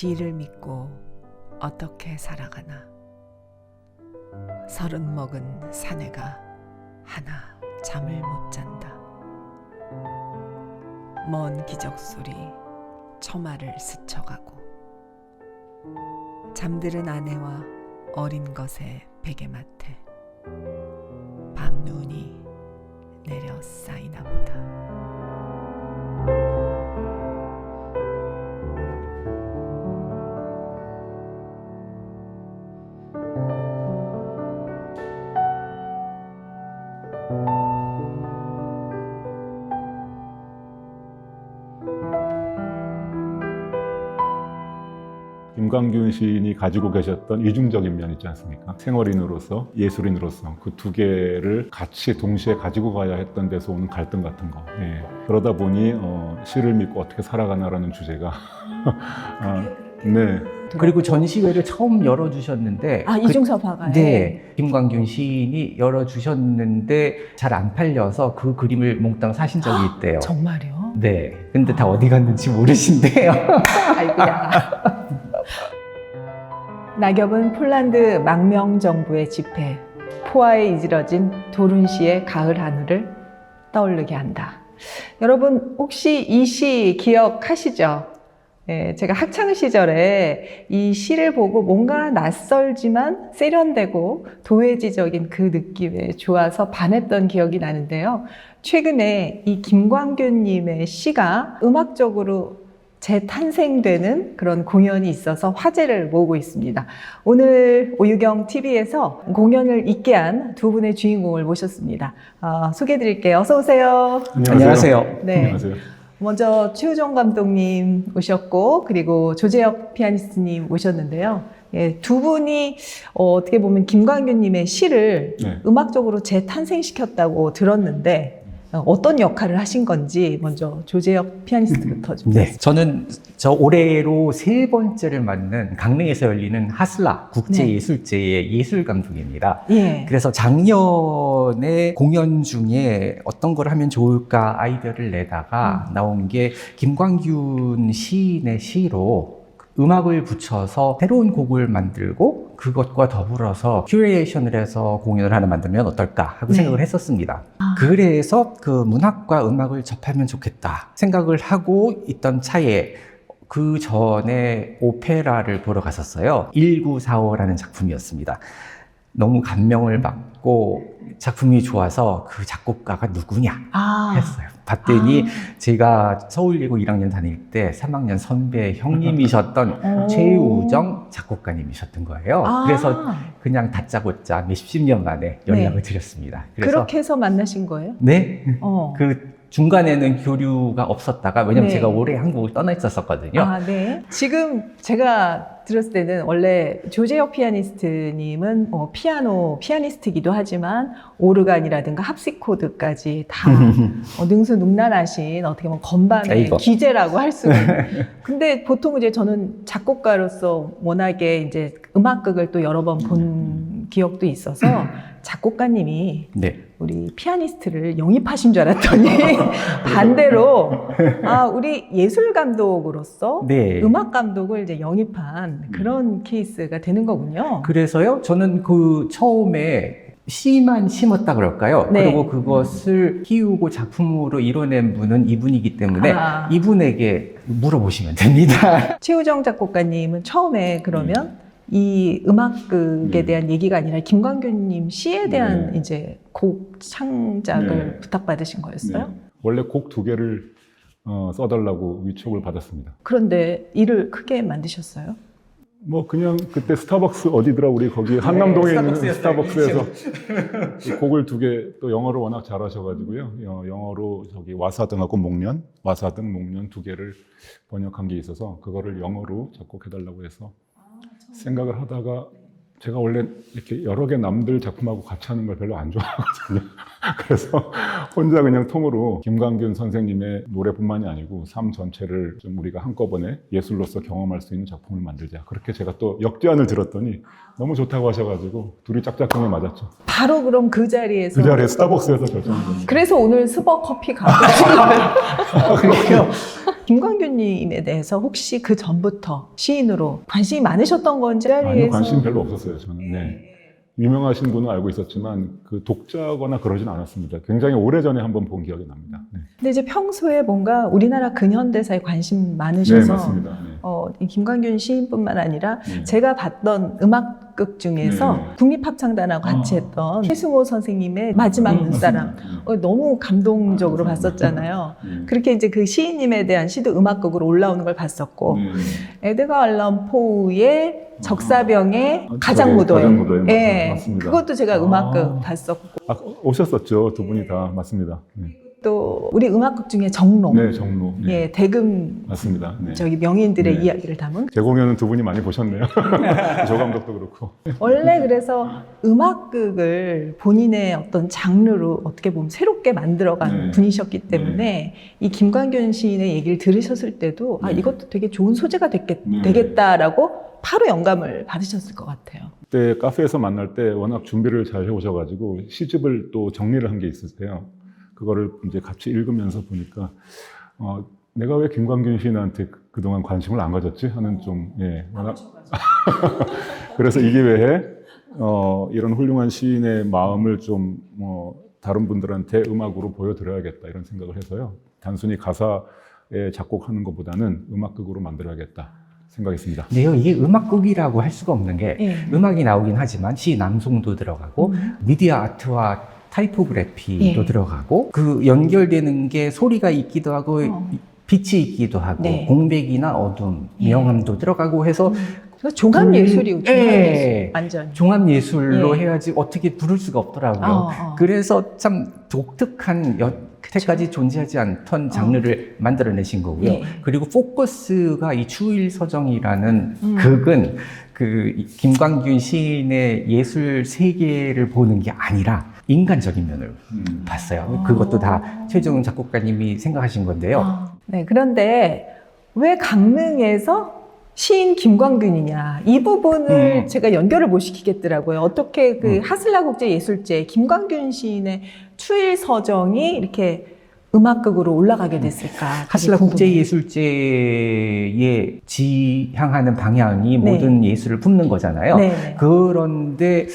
시를 믿고 어떻게 살아가나. 30 먹은 사내가 하나 잠을 못 잔다. 먼 기적소리 처마를 스쳐가고 잠들은 아내와 어린 것의 베개맡에 밤눈이 내려 쌓이나 보다. 김광균 시인이 가지고 계셨던 이중적인 면 있지 않습니까? 생활인으로서 예술인으로서 그 두 개를 같이 동시에 가지고 가야 했던 데서 오는 갈등 같은 거. 예. 그러다 보니 시를 믿고 어떻게 살아가나라는 주제가 네. 그리고 전시회를 처음 열어주셨는데 이중섭 화가요? 네, 김광균 시인이 열어주셨는데 잘 안 팔려서 그 그림을 몽땅 사신 적이 있대요. 정말요? 네, 근데 다 어디 갔는지 모르신대요. 아이고야. 낙엽은 폴란드 망명정부의 집회, 포화에 이지러진 도룬시의 가을 하늘을 떠오르게 한다. 여러분 혹시 이 시 기억하시죠? 네, 제가 학창 시절에 이 시를 보고 뭔가 낯설지만 세련되고 도회지적인 그 느낌에 좋아서 반했던 기억이 나는데요. 최근에 이 김광균님의 시가 음악적으로 재탄생되는 그런 공연이 있어서 화제를 모으고 있습니다. 오늘 오유경 TV에서 공연을 있게 한 두 분의 주인공을 모셨습니다. 소개해드릴게요. 어서 오세요. 안녕하세요. 네. 안녕하세요. 먼저 최우정 감독님 오셨고 그리고 조재혁 피아니스트님 오셨는데요. 예, 두 분이 어떻게 보면 김광균님의 시를 네. 음악적으로 재탄생시켰다고 들었는데 어떤 역할을 하신 건지 먼저 조재혁 피아니스트부터 좀. 네, 저는 저 올해로 3번째를 맡는 강릉에서 열리는 하슬라 국제예술제의 예술 감독입니다. 예. 그래서 작년에 공연 중에 어떤 걸 하면 좋을까 아이디어를 내다가 나온 게 김광균 시인의 시로 음악을 붙여서 새로운 곡을 만들고 그것과 더불어서 큐레이션을 해서 공연을 하나 만들면 어떨까 하고 네. 생각을 했었습니다. 그래서 그 문학과 음악을 접하면 좋겠다 생각을 하고 있던 차에 그 전에 오페라를 보러 갔었어요. 1945라는 작품이었습니다. 너무 감명을 받고 작품이 좋아서 그 작곡가가 누구냐 했어요. 봤더니 제가 서울예고 1학년 다닐 때 3학년 선배 형님이셨던 최우정 작곡가님이셨던 거예요. 그래서 그냥 다짜고짜 몇십 년 만에 연락을 드렸습니다. 그래서 그렇게 해서 만나신 거예요? 네. 어. 그 중간에는 교류가 없었다가 왜냐면 네. 제가 올해 한국을 떠나 있었거든요. 네. 지금 제가 들었을 때는 원래 조재혁 피아니스트님은 피아노 피아니스트이기도 하지만 오르간이라든가 합시코드까지 다 능수능란하신 어떻게 보면 건반의 아이고. 기재라고 할 수가 있는. 근데 보통 이제 저는 작곡가로서 워낙에 이제 음악극을 또 여러 번 본 기억도 있어서 작곡가님이 네. 우리 피아니스트를 영입하신 줄 알았더니 반대로 우리 예술 감독으로서 네. 음악 감독을 이제 영입한 그런 케이스가 되는 거군요. 그래서요, 저는 그 처음에 시만 심었다 그럴까요? 네. 그리고 그것을 키우고 작품으로 이뤄낸 분은 이분이기 때문에 이분에게 물어보시면 됩니다. 최우정 작곡가님은 처음에 그러면 이 음악극에 대한 얘기가 아니라 김광균님 시에 대한 이제 곡 창작을 부탁받으신 거였어요? 네. 원래 곡 2개를 써달라고 위촉을 받았습니다. 그런데 일을 크게 만드셨어요? 뭐 그냥 그때 스타벅스 어디더라 우리 거기 한남동에 있는 스타벅스에서 곡을 2개 또 영어를 워낙 잘하셔가지고요. 영어로 저기 와사등하고 목련, 와사등, 목련 2개를 번역한 게 있어서 그거를 영어로 작곡해달라고 해서 생각을 하다가 제가 원래 이렇게 여러 개 남들 작품하고 같이 하는 걸 별로 안 좋아하거든요. 그래서 혼자 그냥 통으로 김광균 선생님의 노래뿐만이 아니고 삶 전체를 좀 우리가 한꺼번에 예술로서 경험할 수 있는 작품을 만들자. 그렇게 제가 또 역제안을 들었더니 너무 좋다고 하셔가지고 둘이 짝짝꿍에 맞았죠. 바로 그럼 그 자리에서 그 자리에 스타벅스에서 결정한 겁니다. 그래서 오늘 스벅 커피 가고 그렇게요. 김광균님에 대해서 혹시 그 전부터 시인으로 관심이 많으셨던 건지 아니요, 관심 별로 없었어요, 저는. 네. 유명하신 분은 알고 있었지만 그 독자거나 그러진 않았습니다. 굉장히 오래전에 한번 본 기억이 납니다. 네. 근데 이제 평소에 뭔가 우리나라 근현대사에 관심 네, 많으셔서 맞습니다. 네. 이 김광균 시인뿐만 아니라 네. 제가 봤던 음악극 중에서 네. 국립합창단하고 같이 했던 최승호 선생님의 마지막 눈사람 너무 감동적으로 봤었잖아요. 네. 그렇게 이제 그 시인님에 대한 시도 음악극으로 올라오는 걸 봤었고 네. 에드가 알런 포우의 적사병의 아, 가장무도회. 가장무도회. 예, 맞습니다. 그것도 제가 음악극 봤었고 오셨었죠, 두 분이 다. 맞습니다. 네, 또 우리 음악극 중에 정록, 네 정로. 네. 예, 대금 맞습니다. 네. 저기 명인들의 네. 이야기를 담은 제 공연은 두 분이 많이 보셨네요. 조 감독도 그렇고. 원래 그래서 음악극을 본인의 어떤 장르로 어떻게 보면 새롭게 만들어간 네. 분이셨기 때문에 이 김광균 시인의 얘기를 들으셨을 때도 아 네. 이것도 되게 좋은 소재가 네. 되겠다라고 바로 영감을 받으셨을 것 같아요. 그때 카페에서 만날 때 워낙 준비를 잘 해오셔가지고 시집을 또 정리를 한 게 있으세요. 그거를 이제 같이 읽으면서 보니까 내가 왜 김광균 시인한테 그동안 관심을 안 가졌지 하는 좀 워낙 그래서 이 기회에 이런 훌륭한 시인의 마음을 좀 다른 분들한테 음악으로 보여드려야겠다 이런 생각을 해서요. 단순히 가사에 작곡하는 것보다는 음악극으로 만들어야겠다 생각했습니다. 근데요, 이게 음악극이라고 할 수가 없는 게 예. 음악이 나오긴 하지만 시 낭송도 들어가고 미디어 아트와 타이포그래피도 예. 들어가고 그 연결되는 게 소리가 있기도 하고 빛이 있기도 하고 네. 공백이나 어둠, 예. 명암도 들어가고 해서 그래서 종합 예술이고 종합 예. 예술 완전. 종합 예술로 예. 해야지 어떻게 부를 수가 없더라고요. 그래서 그래서 참 독특한 여태까지 존재하지 않던 장르를 만들어내신 거고요. 예. 그리고 포커스가 이 추일서정이라는 극은 그 김광균 시인의 예술 세계를 보는 게 아니라 인간적인 면을 봤어요. 그것도 다 최정은 작곡가님이 생각하신 건데요. 네, 그런데 왜 강릉에서 시인 김광균이냐 이 부분을 제가 연결을 못 시키겠더라고요. 어떻게 그 하슬라 국제예술제 김광균 시인의 추일서정이 이렇게 음악극으로 올라가게 됐을까? 하슬라 그게 궁금해요. 국제예술제에 지향하는 방향이 네. 모든 예술을 품는 거잖아요. 네. 그런데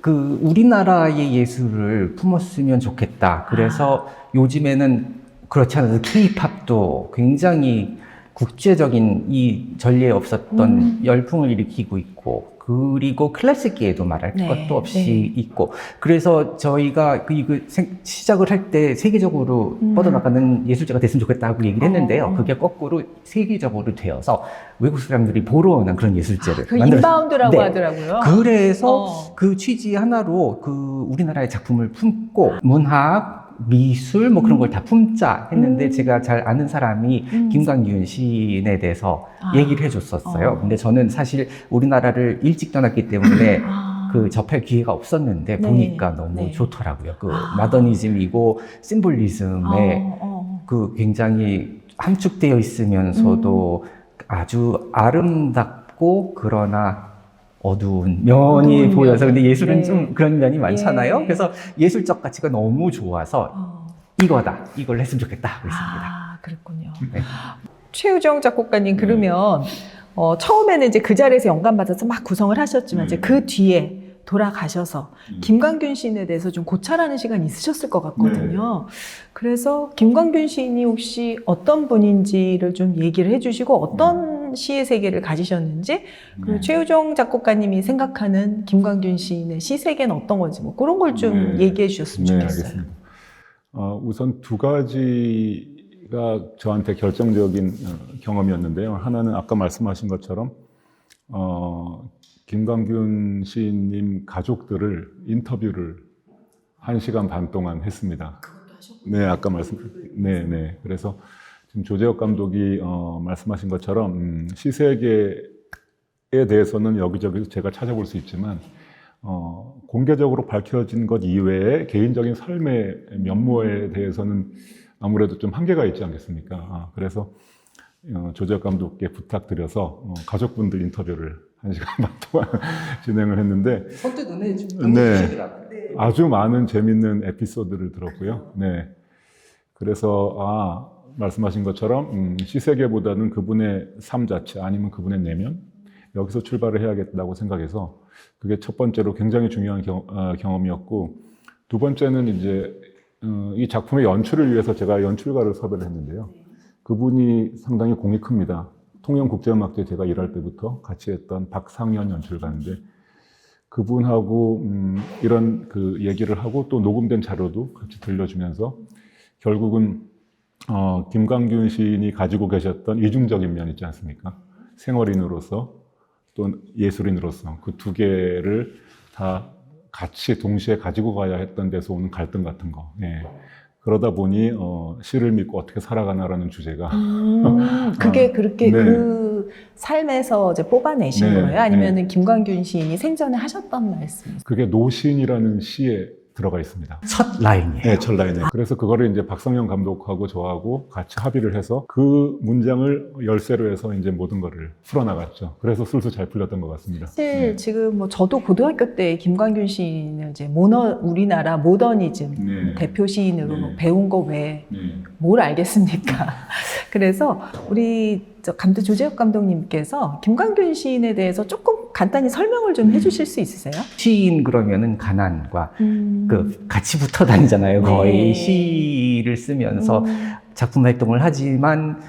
그 우리나라의 예술을 품었으면 좋겠다. 그래서 요즘에는 그렇지 않아도 K-팝도 굉장히 국제적인 이 전례에 없었던 열풍을 일으키고 있고, 그리고 클래식계에도 말할 네, 것도 없이 네. 있고, 그래서 저희가 시작을 할 때 세계적으로 뻗어나가는 예술제가 됐으면 좋겠다 하고 얘기를 했는데요. 그게 거꾸로 세계적으로 되어서 외국 사람들이 보러 오는 그런 예술제를 그 만들었어요. 인바운드라고 네. 하더라고요. 그래서 그 취지 하나로 그 우리나라의 작품을 품고 문학, 미술 뭐 그런 걸 다 품자 했는데 제가 잘 아는 사람이 김광균 시인에 대해서 얘기를 해줬었어요. 근데 저는 사실 우리나라를 일찍 떠났기 때문에 그 접할 기회가 없었는데 네. 보니까 너무 네. 좋더라고요. 그 마더니즘이고 심볼리즘에 그 굉장히 함축되어 있으면서도 아주 아름답고 그러나 어두운 면이 어두운 보여서 면. 근데 예술은 네. 좀 그런 면이 많잖아요. 예. 그래서 예술적 가치가 너무 좋아서 이거다. 이걸 했으면 좋겠다 하고 있습니다. 아, 그렇군요. 네. 최우정 작곡가님 그러면 처음에는 이제 그 자리에서 영감 받아서 막 구성을 하셨지만 이제 그 뒤에 돌아가셔서 김광균 시인에 대해서 좀 고찰하는 시간이 있으셨을 것 같거든요. 그래서 김광균 시인이 혹시 어떤 분인지를 좀 얘기를 해주시고 어떤 시의 세계를 가지셨는지 그리고 최우정 작곡가님이 생각하는 김광균 시인의 시 세계는 어떤 건지 뭐 그런 걸 좀 얘기해 주셨으면 좋겠어요. 알겠습니다. 우선 두 가지가 저한테 결정적인 경험이었는데요. 하나는 아까 말씀하신 것처럼 김광균 시인님 가족들을 인터뷰를 1시간 반 동안 했습니다. 네, 아까 네. 그래서 지금 조재혁 감독이 말씀하신 것처럼 시세계에 대해서는 여기저기서 제가 찾아볼 수 있지만 공개적으로 밝혀진 것 이외에 개인적인 삶의 면모에 대해서는 아무래도 좀 한계가 있지 않겠습니까? 그래서 조재혁 감독께 부탁드려서 가족분들 인터뷰를 1시간 반 동안 진행을 했는데 선뜻 은혜 네, 아주 많은 재밌는 에피소드를 들었고요. 네, 그래서 말씀하신 것처럼 시세계보다는 그분의 삶 자체 아니면 그분의 내면 여기서 출발을 해야겠다고 생각해서 그게 첫 번째로 굉장히 중요한 경험이었고, 두 번째는 이제 이 작품의 연출을 위해서 제가 연출가를 섭외를 했는데요. 그분이 상당히 공이 큽니다. 통영국제음악제 제가 일할 때부터 같이 했던 박상현 연출가인데, 그분하고 이런 그 얘기를 하고 또 녹음된 자료도 같이 들려주면서 결국은 김광균 시인이 가지고 계셨던 이중적인 면 있지 않습니까? 생활인으로서 또 예술인으로서 그 두 개를 다 같이 동시에 가지고 가야 했던 데서 오는 갈등 같은 거. 예. 그러다 보니 시를 믿고 어떻게 살아가나라는 주제가 그게 그렇게 네. 그 삶에서 이제 뽑아내신 네, 거예요? 아니면은 김광균 시인이 생전에 하셨던 말씀? 그게 노신이라는 시에 들어가 있습니다. 첫 라인이에요. 네, 첫 라인에. 그래서 그거를 이제 박성현 감독하고 저하고 같이 합의를 해서 그 문장을 열쇠로 해서 이제 모든 거를 풀어나갔죠. 그래서 술술 잘 풀렸던 것 같습니다. 사실 지금 뭐 저도 고등학교 때 김광균 시인을 이제 우리나라 모더니즘 네. 대표 시인으로 네. 배운 거 외에 네. 뭘 알겠습니까? 그래서 우리 조재혁 감독님께서 김광균 시인에 대해서 조금 간단히 설명을 좀 해주실 수 있으세요? 시인 그러면은 가난과 그 같이 붙어 다니잖아요. 거의 네. 시를 쓰면서 작품 활동을 하지만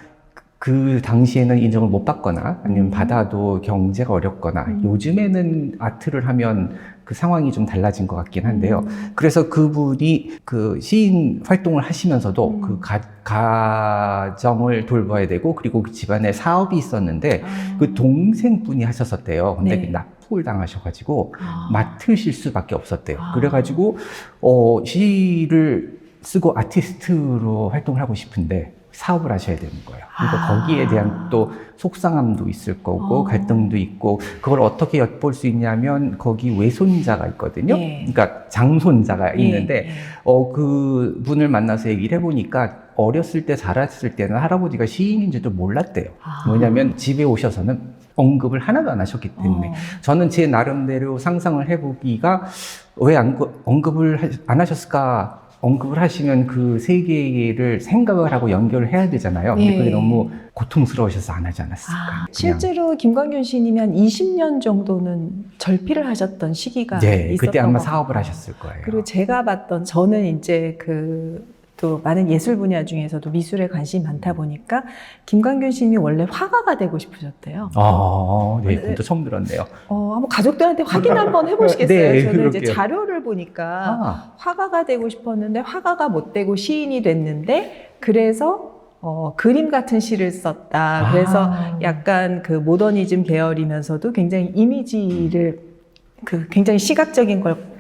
그 당시에는 인정을 못 받거나 아니면 받아도 경제가 어렵거나 요즘에는 아트를 하면 그 상황이 좀 달라진 것 같긴 한데요. 그래서 그분이 그 시인 활동을 하시면서도 그 가정을 돌봐야 되고 그리고 그 집안에 사업이 있었는데 그 동생분이 하셨었대요. 근데 네. 납부를 당하셔가지고 맡으실 수밖에 없었대요. 아. 그래가지고 시를 쓰고 아티스트로 활동을 하고 싶은데 사업을 하셔야 되는 거예요. 그러니까 거기에 대한 또 속상함도 있을 거고 갈등도 있고 그걸 어떻게 엿볼 수 있냐면 거기 외손자가 있거든요. 예. 그러니까 장손자가 있는데 예. 그 분을 만나서 얘기를 해보니까 어렸을 때 자랐을 때는 할아버지가 시인인지도 몰랐대요. 뭐냐면 집에 오셔서는 언급을 하나도 안 하셨기 때문에 저는 제 나름대로 상상을 해보기가 왜 언급을 안 하셨을까? 언급을 하시면 그 세계를 생각을 하고 연결을 해야 되잖아요. 근데 그게 너무 고통스러우셔서 안 하지 않았을까. 그냥. 실제로 김광균 시인이면 한 20년 정도는 절필을 하셨던 시기가 네, 있었던 그때 아마 것 사업을 같아요. 하셨을 거예요. 그리고 제가 봤던 저는 이제 또 많은 예술 분야 중에서도 미술에 관심이 많다 보니까 김광균 시인이 원래 화가가 되고 싶으셨대요. 네, 그것도 처음 들었네요. 한번 가족들한테 확인 한번 해보시겠어요? 네, 저는 이제 그럴게요. 자료를 보니까 화가가 되고 싶었는데 화가가 못 되고 시인이 됐는데 그래서 그림 같은 시를 썼다. 그래서 약간 그 모더니즘 계열이면서도 굉장히 이미지를 굉장히 시각적인 걸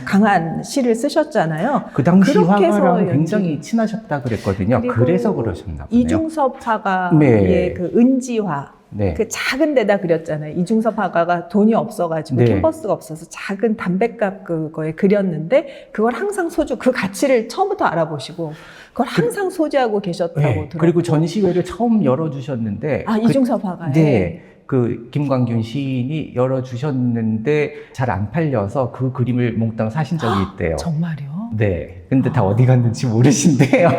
강한 시를 쓰셨잖아요. 그 당시 그렇게 해서 화가랑 굉장히 친하셨다 그랬거든요. 그리고 그래서 그러셨나 보네요. 이중섭 화가의 네. 그 은지화. 네. 그 작은 데다 그렸잖아요. 이중섭 화가가 돈이 없어가지고 네. 캔버스가 없어서 작은 담뱃값 그거에 그렸는데 그걸 항상 그 가치를 처음부터 알아보시고 그걸 항상 소지하고 계셨다고 네. 들었고. 그리고 전시회를 처음 열어주셨는데 이중섭 화가에. 네. 그 김광균 시인이 열어주셨는데 잘 안 팔려서 그 그림을 몽땅 사신 적이 있대요. 정말요? 네. 근데 다 어디 갔는지 모르신대요.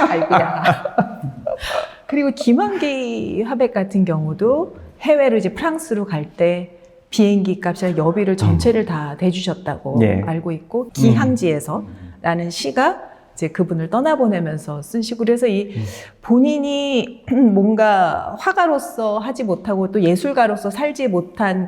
아이고야. 그리고 김한기 화백 같은 경우도 해외로 이제 프랑스로 갈 때 비행기 값이랑 여비를 전체를 다 대주셨다고 네. 알고 있고 기항지에서라는 시가 이제 그분을 떠나보내면서 쓴 시고 그래서 본인이 뭔가 화가로서 하지 못하고 또 예술가로서 살지 못한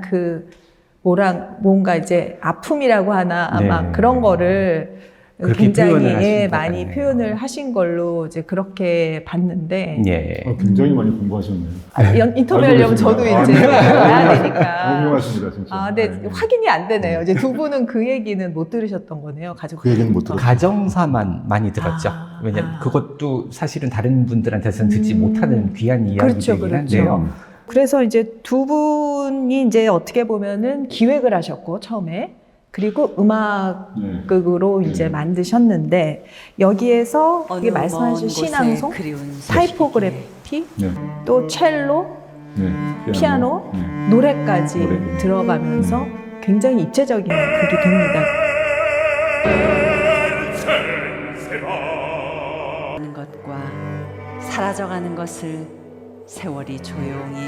뭔가 이제 아픔이라고 하나 아마 네. 그런 거를 그렇게 굉장히 표현을 하신 것 많이 같네요. 표현을 하신 걸로 이제 그렇게 봤는데 예. 굉장히 많이 공부하셨네요. 인터뷰하려면 저도 알고 이제 계시네요. 봐야 되니까. 훌륭하십니다, 진짜. 근데 확인이 안 되네요. 이제 두 분은 그 얘기는 못 들으셨던 거네요. 가족. 그 얘기는 못 들었어요. 가정사만 많이 들었죠. 왜냐면 그것도 사실은 다른 분들한테서는 듣지 못하는 귀한 이야기이긴 그렇죠. 한데요. 그래서 이제 두 분이 이제 어떻게 보면은 기획을 하셨고 처음에 그리고 음악극으로 이제 만드셨는데 여기에서 이게 말씀하신 신앙송, 타이포그래피, 네. 또 첼로, 네. 피아노, 네. 노래까지 노래. 들어가면서 굉장히 입체적인 곡이 됩니다. 하는 것과 사라져가는 것을 세월이 조용히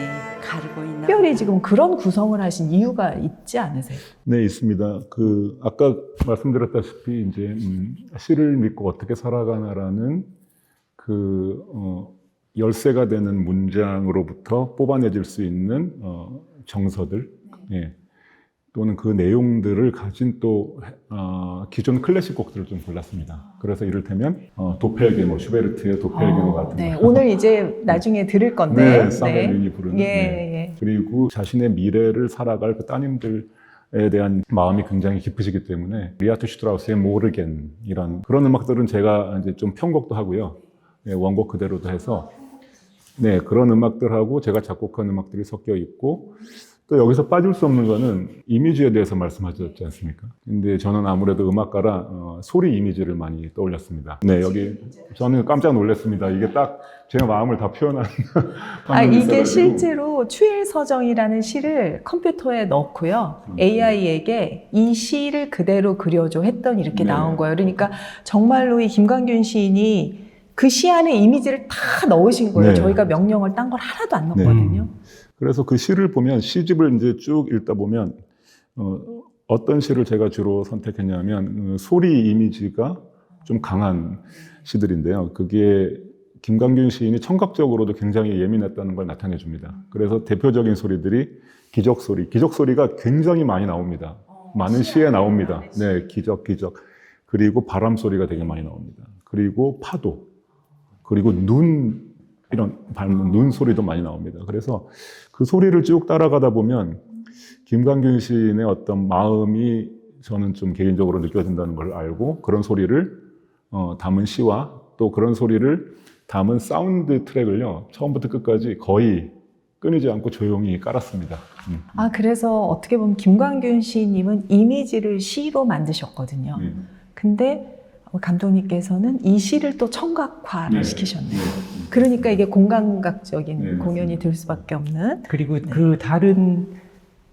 가르고 있나. 특별히 지금 그런 구성을 하신 이유가 있지 않으세요? 네, 있습니다. 아까 말씀드렸다시피 이제 시를 믿고 어떻게 살아가나라는 열쇠가 되는 문장으로부터 뽑아내질 수 있는 정서들, 예. 또는 그 내용들을 가진 또 기존 클래식 곡들을 좀 골랐습니다. 그래서 이를테면 도펠게모, 슈베르트의 도펠게모 같은 네, 거. 오늘 이제 나중에 들을 건데. 네, 사벨린이 부르는. 예, 네. 예. 그리고 자신의 미래를 살아갈 그 따님들에 대한 마음이 굉장히 깊으시기 때문에 리아트 슈트라우스의 모르겐이라는 그런 음악들은 제가 이제 좀 편곡도 하고요. 네, 원곡 그대로도 해서 네, 그런 음악들하고 제가 작곡한 음악들이 섞여 있고 또 여기서 빠질 수 없는 거는 이미지에 대해서 말씀하셨지 않습니까? 근데 저는 아무래도 음악가라 소리 이미지를 많이 떠올렸습니다. 네, 여기 저는 깜짝 놀랐습니다. 이게 딱 제 마음을 다 표현하는 이게 실제로 추일서정이라는 시를 컴퓨터에 넣고요. AI에게 이 시를 그대로 그려줘 했더니 이렇게 네. 나온 거예요. 그러니까 정말로 이 김광균 시인이 그 시 안에 이미지를 다 넣으신 거예요. 네. 저희가 명령을 딴 걸 하나도 안 넣었거든요. 그래서 그 시를 보면 시집을 이제 쭉 읽다 보면 어떤 시를 제가 주로 선택했냐면 소리 이미지가 좀 강한 시들인데요. 그게 김광균 시인이 청각적으로도 굉장히 예민했다는 걸 나타내 줍니다. 그래서 대표적인 소리들이 기적소리가 굉장히 많이 나옵니다. 많은 시에 나옵니다. 네, 기적. 그리고 바람 소리가 되게 많이 나옵니다. 그리고 파도, 그리고 눈 소리도 많이 나옵니다. 그래서 그 소리를 쭉 따라가다 보면 김광균 시인의 어떤 마음이 저는 좀 개인적으로 느껴진다는 걸 알고 그런 소리를 담은 시와 또 그런 소리를 담은 사운드 트랙을요, 처음부터 끝까지 거의 끊이지 않고 조용히 깔았습니다. 그래서 어떻게 보면 김광균 시인님은 이미지를 시로 만드셨거든요. 근데 감독님께서는 이 시를 또 청각화를 시키셨네요. 그러니까 이게 공감각적인 공연이 될 수밖에 없는. 그리고 그 다른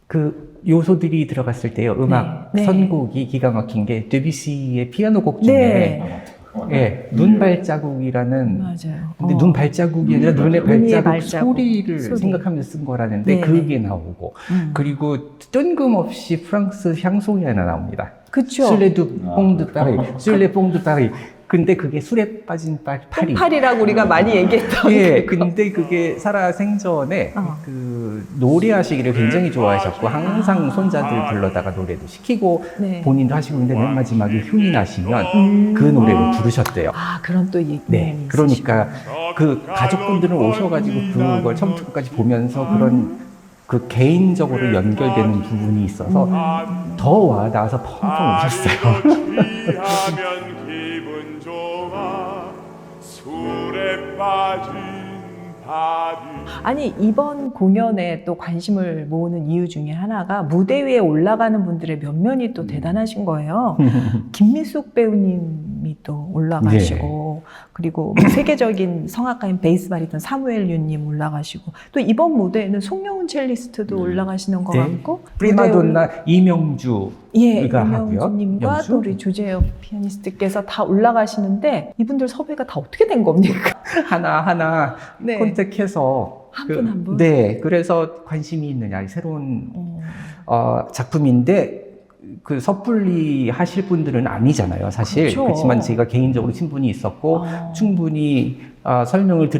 그 요소들이 들어갔을 때요. 음악 네. 선곡이 기가 막힌 게 드뷔시의 피아노 곡 중에 예, 눈 발자국이라는. 맞아요. 근데 눈 발자국이 아니라 눈의 발자국 소리를 소리. 생각하면서 쓴 거라는데 네. 그게 나오고 그리고 뜬금없이 프랑스 향송이 하나 나옵니다. 그쵸. 술레두 뽕두 따리, 술레 뽕두 따리. 근데 그게 술에 빠진 파리. 뽕파리라고 우리가 많이 얘기했던. 예, 근데 그게 살아 생전에 그 노래하시기를 굉장히 좋아하셨고 항상 손자들 불러다가 노래도 시키고 네. 본인도 하시고 있는데 맨 마지막에 흉이 나시면 그 노래를 부르셨대요. 그런 또 네, 그러니까 그 가족분들은 오셔가지고 그걸 처음부터 끝까지 보면서 그런 그 개인적으로 연결되는 부분이 있어서 더 와닿아서 펑펑 우셨어요. 취하면 기분 좋아 술에 빠진 바디. 아니 이번 공연에 또 관심을 모으는 이유 중에 하나가 무대 위에 올라가는 분들의 면면이 또 대단하신 거예요. 김미숙 배우님이 또 올라가시고 그리고 뭐 세계적인 성악가인 베이스 바리톤 사무엘 윤님 올라가시고 또 이번 무대에는 송영훈 첼리스트도 올라가시는 것 같고 프리마돈나 이명주가 하고요. 이명주님과 또 우리 조재혁 피아니스트께서 다 올라가시는데 이분들 섭외가 다 어떻게 된 겁니까? 하나하나 네. 컨택해서 한 분 한 분? 네, 그래서 관심이 있느냐 새로운 작품인데 그 섣불리 하실 분들은 아니잖아요, 사실. 그렇죠. 그렇지만 제가 개인적으로 친분이 있었고 충분히 설명을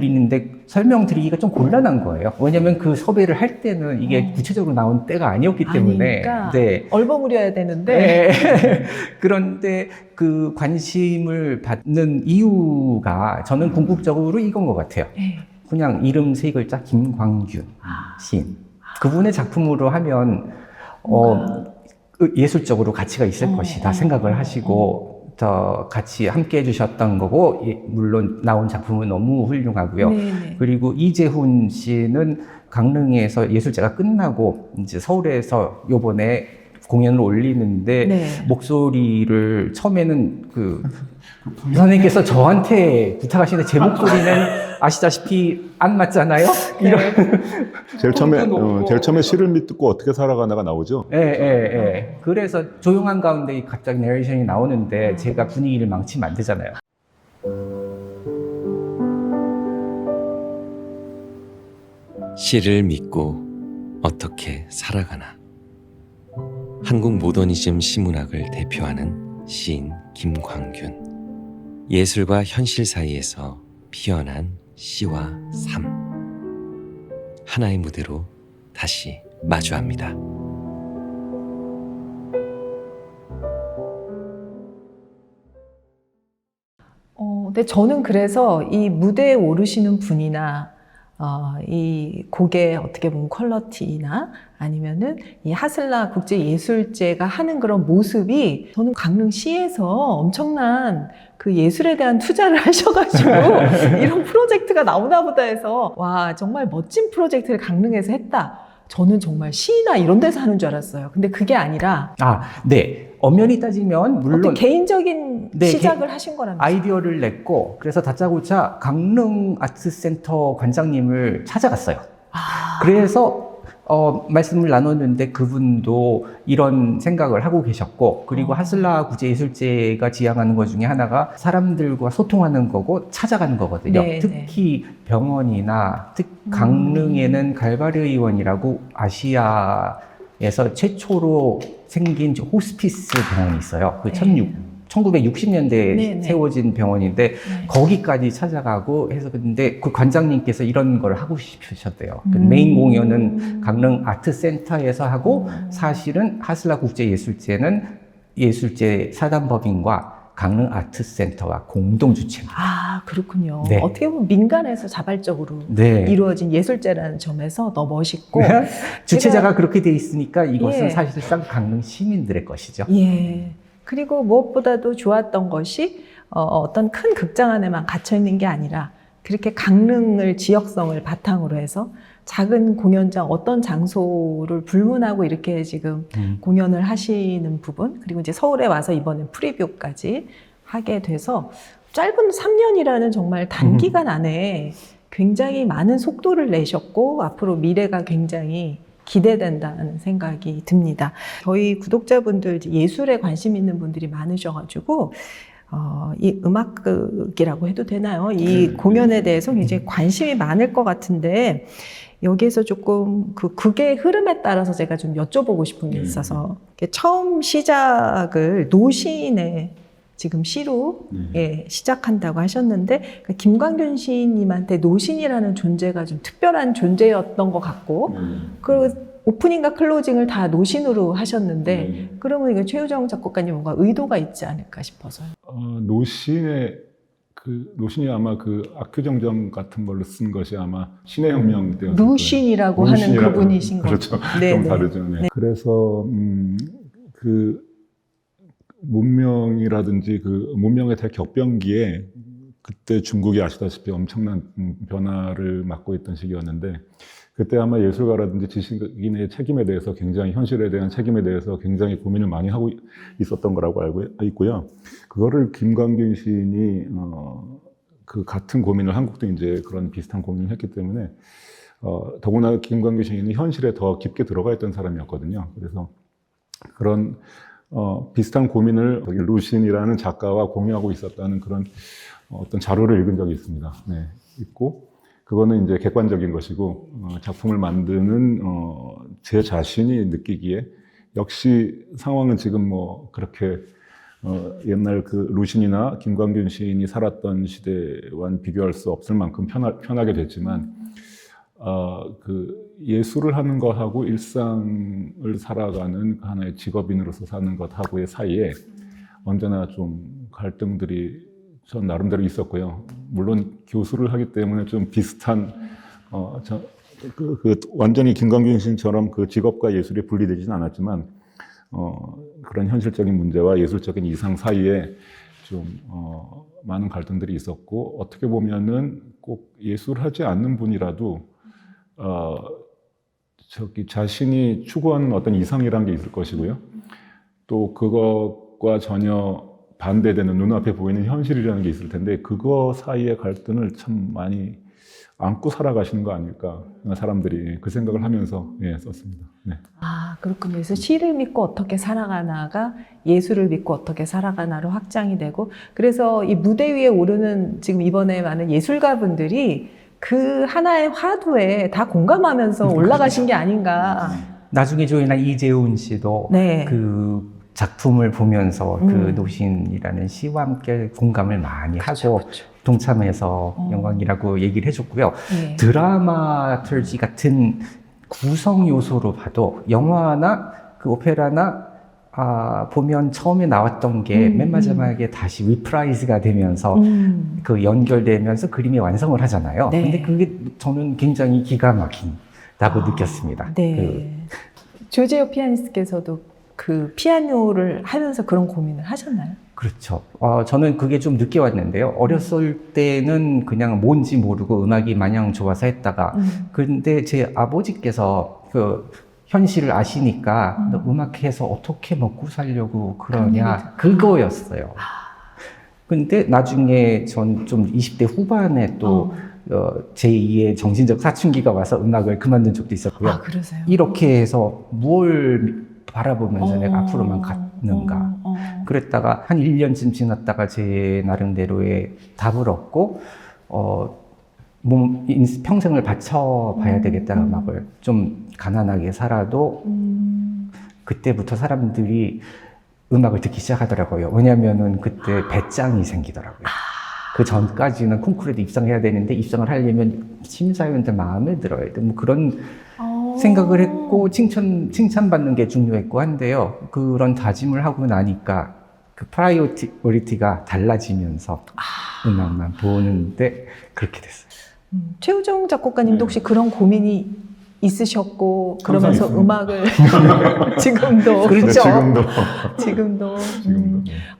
설명드리기가 좀 곤란한 거예요. 왜냐하면 그 섭외를 할 때는 이게 구체적으로 나온 때가 아니었기 때문에. 아니니까 네. 얼버무려야 되는데 네. 그런데 그 관심을 받는 이유가 저는 궁극적으로 이건 것 같아요. 네. 그냥 이름 세 글자 김광균 시인. 그분의 작품으로 하면 예술적으로 가치가 있을 것이다 생각을 하시고 같이 함께 해주셨던 거고 물론 나온 작품은 너무 훌륭하고요. 네네. 그리고 이재훈 씨는 강릉에서 예술제가 끝나고 이제 서울에서 요번에 공연을 올리는데 네. 목소리를 처음에는 그 선생님께서 저한테 부탁하시는데 제 목소리는 아시다시피 안 맞잖아요. 이런 제일 처음에 시를 믿고 어떻게 살아가나가 나오죠. 예. 그래서 조용한 가운데 갑자기 내레이션이 나오는데 제가 분위기를 망치면 안 되잖아요. 시를 믿고 어떻게 살아가나. 한국 모더니즘 시문학을 대표하는 시인 김광균. 예술과 현실 사이에서 피어난 시와 삶. 하나의 무대로 다시 마주합니다. 근데 저는 그래서 이 무대에 오르시는 분이나 이 곡의 어떻게 보면 퀄리티나 아니면은 이 하슬라 국제예술제가 하는 그런 모습이 저는 강릉시에서 엄청난 그 예술에 대한 투자를 하셔가지고 이런 프로젝트가 나오나 보다 해서 와 정말 멋진 프로젝트를 강릉에서 했다. 저는 정말 시나 이런 데서 하는 줄 알았어요. 근데 그게 아니라 네. 엄연히 따지면 물론 어떤 개인적인 네, 시작을 하신 거라면서요. 아이디어를 냈고 그래서 다짜고짜 강릉 아트센터 관장님을 찾아갔어요. 그래서 말씀을 나눴는데 그분도 이런 생각을 하고 계셨고 그리고 하슬라 국제예술제가 지향하는 것 중에 하나가 사람들과 소통하는 거고 찾아가는 거거든요. 네, 특히 병원이나 강릉에는 갈바리 의원이라고 아시아에서 최초로 생긴 호스피스 병원이 있어요. 그 1960년대에 네. 세워진 병원인데 거기까지 찾아가고 해서 근데 그 관장님께서 이런 걸 하고 싶으셨대요. 그 메인 공연은 강릉 아트센터에서 하고 사실은 하슬라 국제예술제는 예술제 사단법인과 강릉 아트센터와 공동 주체입니다. 그렇군요. 네. 어떻게 보면 민간에서 자발적으로 네. 이루어진 예술제라는 점에서 더 멋있고 주체자가 그렇게 돼 있으니까 이것은 예. 사실상 강릉 시민들의 것이죠. 예. 그리고 무엇보다도 좋았던 것이 어떤 큰 극장 안에만 갇혀 있는 게 아니라 그렇게 강릉을 지역성을 바탕으로 해서 작은 공연장 어떤 장소를 불문하고 이렇게 지금 공연을 하시는 부분 그리고 이제 서울에 와서 이번엔 프리뷰까지 하게 돼서 짧은 3년이라는 정말 단기간 안에 굉장히 많은 속도를 내셨고 앞으로 미래가 굉장히 기대된다는 생각이 듭니다. 저희 구독자분들 예술에 관심 있는 분들이 많으셔가지고 이 음악극이라고 해도 되나요? 이 공연에 대해서 굉장히 관심이 많을 것 같은데 여기에서 조금 그 극의 흐름에 따라서 제가 좀 여쭤보고 싶은 게 있어서 처음 시작을 노시인의 지금 시로 시작한다고 하셨는데 그러니까 김광균 시인님한테 노신이라는 존재가 좀 특별한 존재였던 것 같고 그리고 오프닝과 클로징을 다 노신으로 하셨는데 그러면 이거 최유정 작곡가님 뭔가 의도가 있지 않을까 싶어서요. 노신이 아마 그 악규정점 같은 걸로 쓴 것이 아마 신의 혁명 때였을 루신이라고 거예요. 하는 그분이신 거죠. 거죠. 그렇죠. 좀 다르죠. 네. 그래서 그 문명이라든지 그 문명의 대격변기에 그때 중국이 아시다시피 엄청난 변화를 맞고 있던 시기였는데 그때 아마 예술가라든지 지식인의 책임에 대해서 굉장히 현실에 대한 책임에 대해서 굉장히 고민을 많이 하고 있었던 거라고 알고 있고요. 그거를 김광균 시인이 그 같은 고민을 한국도 이제 그런 비슷한 고민을 했기 때문에 더구나 김광균 시인이 현실에 더 깊게 들어가 있던 사람이었거든요. 그래서 그런 비슷한 고민을 루신이라는 작가와 공유하고 있었다는 그런 어떤 자료를 읽은 적이 있습니다. 네, 있고 그거는 이제 객관적인 것이고 작품을 만드는 제 자신이 느끼기에 역시 상황은 지금 뭐 그렇게 옛날 그 루신이나 김광균 시인이 살았던 시대와는 비교할 수 없을 만큼 편하게 됐지만 그 예술을 하는 것하고 일상을 살아가는 하나의 직업인으로서 사는 것하고의 사이에 언제나 좀 갈등들이 전 나름대로 있었고요. 물론 교수를 하기 때문에 좀 비슷한 완전히 김광균 시인처럼 그 직업과 예술이 분리되지는 않았지만 그런 현실적인 문제와 예술적인 이상 사이에 좀 많은 갈등들이 있었고 어떻게 보면은 꼭 예술하지 않는 분이라도 자신이 추구하는 어떤 이상이라는 게 있을 것이고요. 또 그것과 전혀 반대되는 눈앞에 보이는 현실이라는 게 있을 텐데 그거 사이의 갈등을 참 많이 안고 살아가시는 거 아닐까 사람들이 그 생각을 하면서 썼습니다. 네. 아, 그렇군요. 그래서 시를 믿고 어떻게 살아가나가 예술을 믿고 어떻게 살아가나로 확장이 되고, 그래서 이 무대 위에 오르는 지금 이번에 많은 예술가분들이 그 하나의 화두에 다 공감하면서 올라가신 게 아닌가. 나중에 조인한 이재훈 씨도 네. 그 작품을 보면서 그 노신이라는 시와 함께 공감을 많이 하고 동참해서 영광이라고 얘기를 해줬고요. 네. 드라마turgy 같은 구성 요소로 봐도 영화나 그 오페라나 보면 처음에 나왔던 게 맨 마지막에 다시 리프라이즈가 되면서 그 연결되면서 그림이 완성을 하잖아요. 네. 근데 그게 저는 굉장히 기가 막힌다고 느꼈습니다. 네. 조재호 피아니스트께서도 그 피아노를 하면서 그런 고민을 하셨나요? 그렇죠. 저는 그게 좀 늦게 왔는데요. 어렸을 때는 그냥 뭔지 모르고 음악이 마냥 좋아서 했다가, 근데 제 아버지께서 그 현실을 아시니까 너 음악해서 어떻게 먹고 살려고 그러냐, 그거였어요. 근데 나중에 전 좀 20대 후반에 또 제2의 정신적 사춘기가 와서 음악을 그만둔 적도 있었고요. 아, 그러세요? 이렇게 해서 뭘 바라보면서 내가 앞으로만 갔는가. 그랬다가 한 1년쯤 지났다가 제 나름대로의 답을 얻고 평생을 바쳐봐야 되겠다. 음악을 좀 가난하게 살아도 그때부터 사람들이 음악을 듣기 시작하더라고요. 왜냐면은 그때 배짱이 생기더라고요. 그 전까지는 콩쿠르에도 입상해야 되는데 입상을 하려면 심사위원들 마음에 들어야 돼. 뭐 그런 생각을 했고 칭찬받는 게 중요했고 한데요. 그런 다짐을 하고 나니까 그 프라이오리티가 달라지면서 음악만 보는데 그렇게 됐어요. 최우정 작곡가님도 혹시 그런 고민이 있으셨고 그러면서 있습니다. 음악을 지금도 네, 그렇죠. 지금도.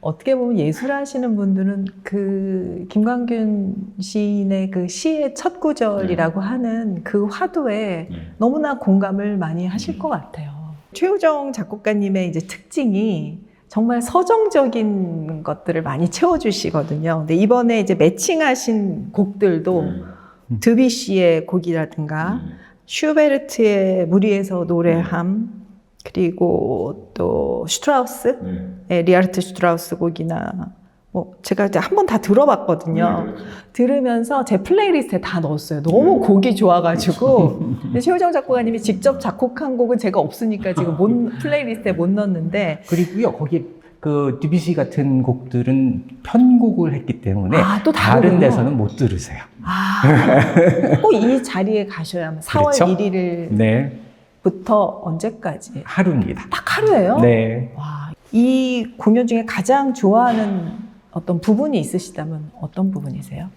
어떻게 보면 예술하시는 분들은 그 김광균 시인의 그 시의 첫 구절이라고 하는 그 화두에 너무나 공감을 많이 하실 것 같아요. 최우정 작곡가님의 이제 특징이 정말 서정적인 것들을 많이 채워주시거든요. 근데 이번에 이제 매칭하신 곡들도 드뷔시의 곡이라든가 슈베르트의 무리에서 노래함, 그리고 또 슈트라우스, 리하르트 슈트라우스 곡이나 뭐 제가 이제 한 번 다 들어봤거든요. 들으면서 제 플레이리스트에 다 넣었어요. 너무 곡이 좋아가지고. 근데 최우정 작곡가님이 직접 작곡한 곡은 제가 없으니까 지금 플레이리스트에 못 넣었는데. 그리고요, 거기 그 드뷔시 같은 곡들은 편곡을 했기 때문에 또 다른 다르군요. 데서는 못 들으세요. 꼭 이 자리에 가셔야만 4월 그렇죠? 1일부터 네, 언제까지? 하루입니다. 딱 하루예요? 네. 와, 이 공연 중에 가장 좋아하는 어떤 부분이 있으시다면 어떤 부분이세요?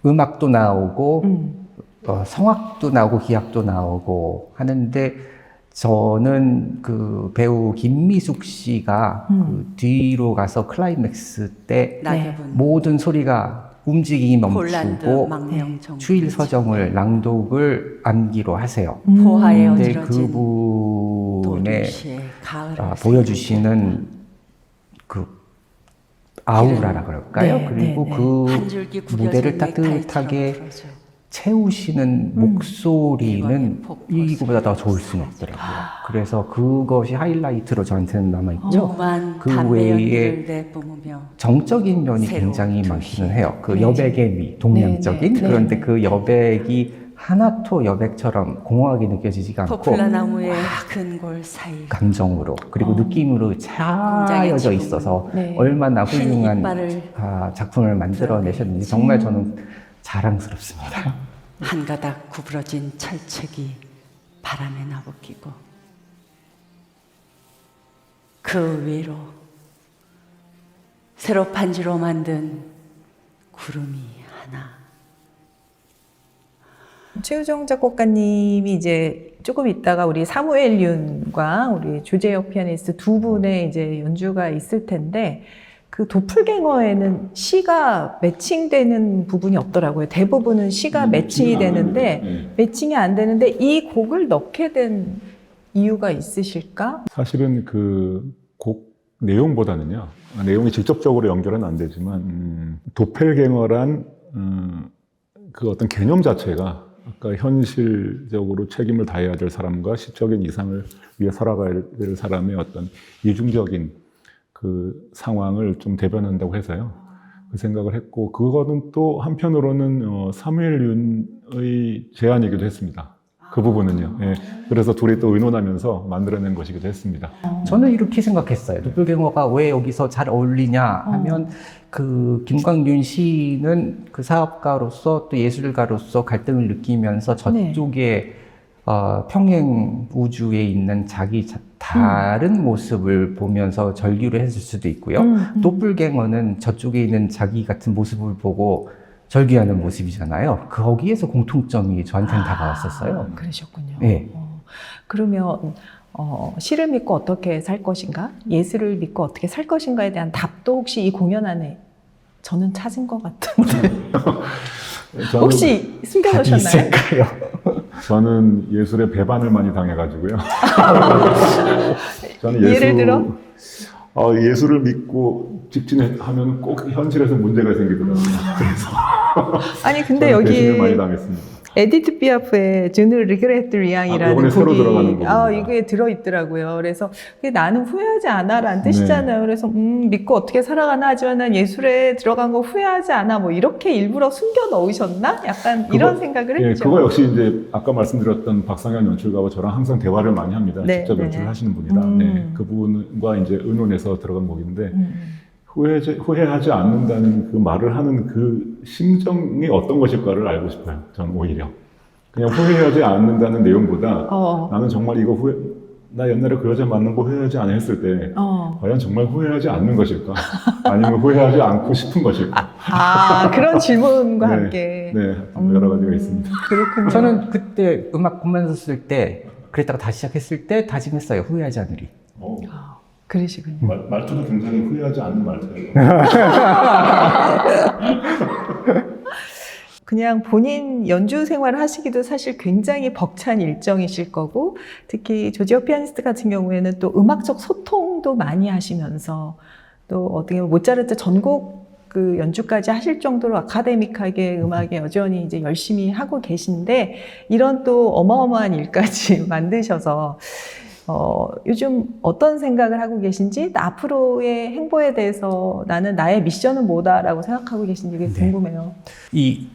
음악도 나오고 성악도 나오고 기악도 나오고 하는데 저는 그 배우 김미숙 씨가 그 뒤로 가서 클라이맥스 때 낙엽은 모든 소리가 움직임이 폴란드 멈추고 망명 정부 추일 서정을 낭독을 암기로 하세요. 포화에 근데 어지러진 그분의 도시의 가을을 보여주시는 그 아우라라 그럴까요? 네, 그리고 네, 네. 그 한 줄기 구겨진 무대를 넥타이처럼 따뜻하게 풀어줘. 채우시는 목소리는 이번에 이거보다 더 좋을 수는 없더라고요. 그래서 그것이 하이라이트로 저한테는 남아있죠. 조그만 그 담배 외에 연기를 내뿜으며 정적인 면이 새로운 굉장히 도시. 많기는 해요. 그 네. 여백의 미, 동양적인. 네, 네, 네. 그런데 그 여백이 하나토 여백처럼 공허하게 느껴지지가 않고 포플라 나무의 근골 사이 감정으로 그리고 느낌으로 차여져 지금 있어서 네. 얼마나 흰 훌륭한 이빨을 작품을 만들어내셨는지 정말 저는 자랑스럽습니다. 한 가닥 구부러진 철책이 바람에 나부끼고 그 위로 새로 판지로 만든 구름이 하나. 최우정 작곡가님이 이제 조금 있다가 우리 사무엘 윤과 우리 조재혁 피아니스트 두 분의 이제 연주가 있을 텐데 그 도플갱어에는 시가 매칭되는 부분이 없더라고요. 대부분은 시가 매칭이 되는데 네. 매칭이 안 되는데 이 곡을 넣게 된 이유가 있으실까? 사실은 그 곡 내용보다는요. 내용이 직접적으로 연결은 안 되지만 도펠갱어란 그 어떤 개념 자체가 아까 현실적으로 책임을 다해야 될 사람과 시적인 이상을 위해 살아가야 될 사람의 어떤 이중적인 그 상황을 좀 대변한다고 해서요. 그 생각을 했고, 그거는 또 한편으로는 사무엘 윤의 제안이기도 했습니다. 그 부분은요. 예. 그래서 둘이 또 의논하면서 만들어낸 것이기도 했습니다. 저는 이렇게 생각했어요. 도플갱어가 왜 여기서 잘 어울리냐 하면 그 김광균 시인은 그 사업가로서 또 예술가로서 갈등을 느끼면서 저쪽에 평행 우주에 있는 자기 다른 모습을 보면서 절규를 했을 수도 있고요. 도플갱어는 저쪽에 있는 자기 같은 모습을 보고 절규하는 모습이잖아요. 거기에서 공통점이 저한테는 다가왔었어요. 그러셨군요. 네. 그러면 시를 믿고 어떻게 살 것인가? 예술을 믿고 어떻게 살 것인가에 대한 답도 혹시 이 공연 안에 저는 찾은 것 같은데 저는, 혹시 숨겨놓으셨나요? 있을까요? 저는 예술에 배반을 많이 당해가지고요. 저는 예를 들어? 예술을 믿고 직진하면 꼭 현실에서 문제가 생기더라고요. 그래서 아니 근데 저는 여기 배신을 많이 당했습니다. 에디트 피아프의 Je ne regrette rien이라는 이번에 새로 들어가는 곡이 곡입니다. 이게 들어있더라고요. 그래서 그게 나는 후회하지 않아라는 뜻이잖아요. 그래서 믿고 어떻게 살아가나 하지만 난 예술에 들어간 거 후회하지 않아 뭐 이렇게 일부러 숨겨 넣으셨나? 약간 이런 생각을 예, 했죠. 그거 역시 이제 아까 말씀드렸던 박상현 연출가와 저랑 항상 대화를 많이 합니다. 네, 직접 네. 연출을 하시는 분이라 네, 그분과 이제 의논해서 들어간 곡인데 후회하지 않는다는 그 말을 하는 그 심정이 어떤 것일까를 알고 싶어요. 저는 오히려 그냥 후회하지 않는다는 내용보다 나는 정말 이거 나 옛날에 그 여자 만난 거 후회하지 않아 했을 때 과연 정말 후회하지 않는 것일까? 아니면 후회하지 않고 싶은 것일까? 그런 질문과 네, 함께 네, 여러 가지가 있습니다. 그렇군요. 저는 그때 음악 공연 썼을 때 그랬다가 다시 시작했을 때 다짐했어요. 후회하지 않으리. 그러시군요. 말투도 굉장히 후회하지 않는 말투예요. 그냥 본인 연주 생활을 하시기도 사실 굉장히 벅찬 일정이실 거고 특히 조지오 피아니스트 같은 경우에는 또 음악적 소통도 많이 하시면서 또 어떻게 보면 모차르트 전곡 그 연주까지 하실 정도로 아카데믹하게 음악에 여전히 이제 열심히 하고 계신데 이런 또 어마어마한 일까지 만드셔서 요즘 어떤 생각을 하고 계신지 앞으로의 행보에 대해서 나는 나의 미션은 뭐다라고 생각하고 계신지 되게 궁금해요. 이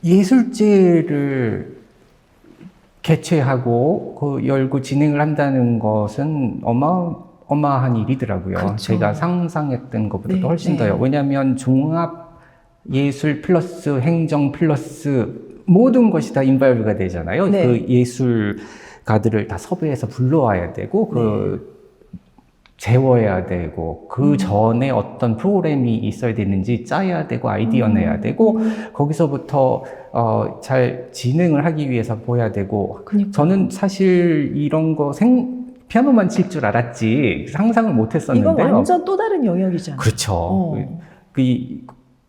예술제를 개최하고 그 열고 진행을 한다는 것은 어마어마한 일이더라고요. 그렇죠. 제가 상상했던 것보다 네, 도 훨씬 네. 더요. 왜냐하면 종합 예술 플러스 행정 플러스 모든 것이 다 인발브가 되잖아요. 네. 그 예술가들을 다 섭외해서 불러와야 되고 그 재워야 되고 그 전에 어떤 프로그램이 있어야 되는지 짜야 되고 아이디어 내야 되고 거기서부터 잘 진행을 하기 위해서 보야 되고 그러니까. 저는 사실 이런 거 피아노만 칠 줄 알았지 상상을 못 했었는데요. 이건 완전 또 다른 영역이잖아요. 그렇죠.